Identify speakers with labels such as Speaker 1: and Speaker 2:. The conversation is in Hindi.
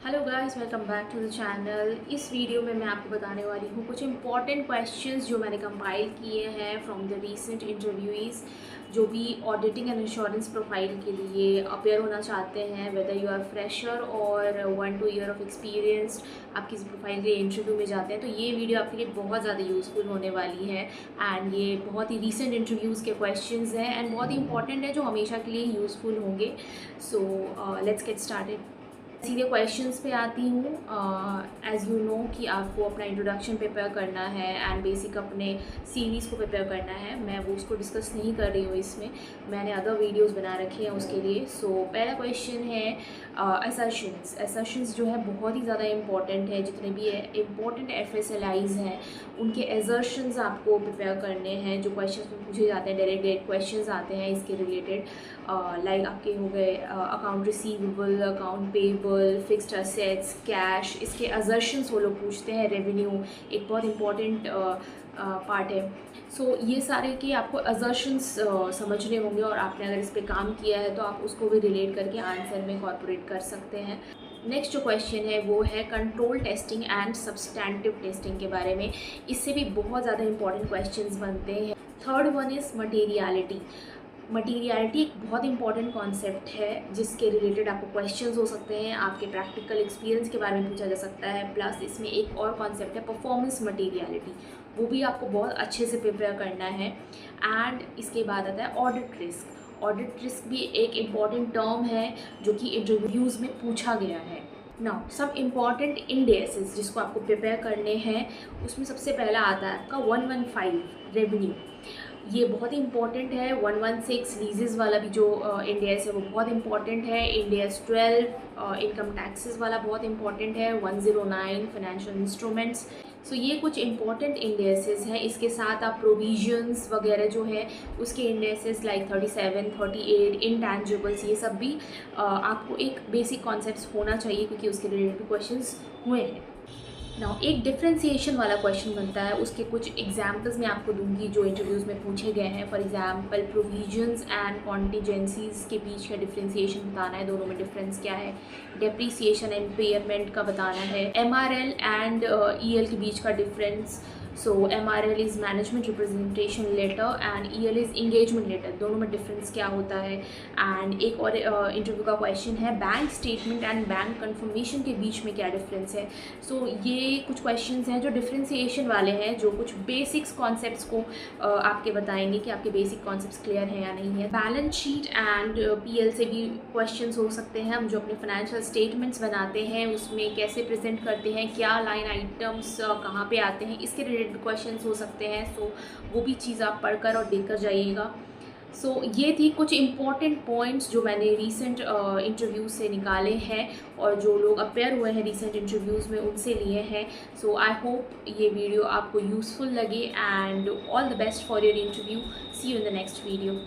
Speaker 1: Hello guys, welcome back to the channel. इस वीडियो में मैं आपको बताने वाली हूँ कुछ इंपॉर्टेंट क्वेश्चंस जो मैंने कंपाइल किए हैं फ्रॉम द रीसेंट इंटरव्यूज़ जो भी ऑडिटिंग एंड इंश्योरेंस प्रोफाइल के लिए अपेयर होना चाहते हैं, वेदर यू आर फ्रेशर और 1-2 ईयर ऑफ एक्सपीरियंस, आप किसी प्रोफाइल के इंटरव्यू में जाते हैं तो ये वीडियो आपके लिए बहुत ज़्यादा यूज़फुल होने वाली है। एंड ये बहुत ही रीसेंट इंटरव्यूज़ के क्वेश्चंस हैं एंड बहुत ही इंपॉर्टेंट है जो हमेशा के लिए यूज़फुल होंगे। So let's get started. सीधे क्वेश्चंस पे आती हूँ। एज़ यू नो कि आपको अपना इंट्रोडक्शन प्रिपेयर करना है एंड बेसिक अपने सीरीज़ को प्रिपेयर करना है। मैं वो उसको डिस्कस नहीं कर रही हूँ इसमें, मैंने अदर वीडियोस बना रखे हैं उसके लिए। सो पहला क्वेश्चन है असर्शंस जो है बहुत ही ज़्यादा इंपॉर्टेंट है। जितने भी इम्पोर्टेंट FSLIs हैं उनके असर्शंस आपको प्रिपेयर करने हैं। जो क्वेश्चन पूछे जाते हैं, डायरेक्ट क्वेश्चन आते हैं इसके रिलेटेड, लाइक आपके हो गए account receivable, account payable, fixed assets, cash, इसके असर्शंस वो लोग पूछते हैं। रेवेन्यू एक बहुत इंपॉर्टेंट पार्ट है। सो ये सारे के आपको असर्शंस समझने होंगे और आपने अगर इस पर काम किया है तो आप उसको भी रिलेट करके आंसर में कॉर्पोरेट कर सकते हैं। नेक्स्ट जो क्वेश्चन है वो है control testing and substantive testing के बारे में। इससे भी बहुत ज़्यादा इंपॉर्टेंट क्वेश्चंस बनते हैं। Third one is materiality. Materiality एक बहुत इंपॉर्टेंट कॉन्सेप्ट है जिसके रिलेटेड आपको क्वेश्चंस हो सकते हैं, आपके प्रैक्टिकल एक्सपीरियंस के बारे में पूछा जा सकता है। प्लस इसमें एक और कॉन्सेप्ट है परफॉर्मेंस मटीरियलिटी, वो भी आपको बहुत अच्छे से प्रिपेयर करना है। एंड इसके बाद आता है ऑडिट रिस्क। ऑडिट रिस्क भी एक इम्पॉर्टेंट टर्म है जो कि इंटरव्यूज़ में पूछा गया है। नाउ सम इम्पॉर्टेंट इंडेसेस जिसको आपको प्रिपेयर करने हैं, उसमें सबसे पहला आता है आपका 115 रेवेन्यू। ये बहुत ही इंपॉर्टेंट है। 116 लीजेस वाला भी जो इंडेस है वो बहुत इंपॉर्टेंट है। इंडेस 12 इनकम टैक्सेस वाला बहुत इंपॉर्टेंट है। 109 फाइनेंशियल इंस्ट्रूमेंट्स। सो ये कुछ इंपॉर्टेंट इंडेसेस हैं। इसके साथ आप प्रोविजंस वगैरह जो है उसके इंडेसेस लाइक 37, 38, इंटैंजिबल्स, ये सब भी आपको एक बेसिक कॉन्सेप्ट होना चाहिए क्योंकि उसके रिलेटेड क्वेश्चंस हुए हैं। नाउ एक डिफ्रेंसिएशन वाला क्वेश्चन बनता है, उसके कुछ एग्जांपल्स मैं आपको दूंगी जो इंटरव्यूज़ में पूछे गए हैं। फॉर एग्जांपल प्रोविजंस एंड कॉन्टीजेंसीज के बीच का डिफ्रेंसिएशन बताना है, दोनों में डिफरेंस क्या है। डेप्रीसिएशन एंड पेयरमेंट का बताना है। MRL एंड EL के बीच का difference. So MRL is management representation letter and EL is engagement letter, दोनों में डिफरेंस क्या होता है। एंड एक और इंटरव्यू का क्वेश्चन है bank statement and bank confirmation के बीच में क्या डिफरेंस है। सो ये कुछ क्वेश्चंस हैं जो डिफरेंशिएशन वाले हैं, जो कुछ बेसिक्स कॉन्सेप्ट्स को आपके बताएंगे कि आपके बेसिक कॉन्सेप्ट्स क्लियर हैं या नहीं है। बैलेंस शीट एंड PL से भी क्वेश्चंस हो सकते हैं। हम जो अपने फाइनेंशियल स्टेटमेंट्स बनाते हैं उसमें कैसे प्रेजेंट करते हैं, क्या लाइन आइटम्स कहाँ पे आते हैं, इसके रिलेटेड क्वेश्चंस हो सकते हैं। सो वो भी चीज़ आप पढ़कर और देखकर जाइएगा। सो ये थी कुछ इम्पॉर्टेंट पॉइंट्स जो मैंने रीसेंट इंटरव्यूज़ से निकाले हैं और जो लोग अपेयर हुए हैं रीसेंट इंटरव्यूज़ में उनसे लिए हैं। सो आई होप ये वीडियो आपको यूज़फुल लगे and all the best for your interview. See you in the next video.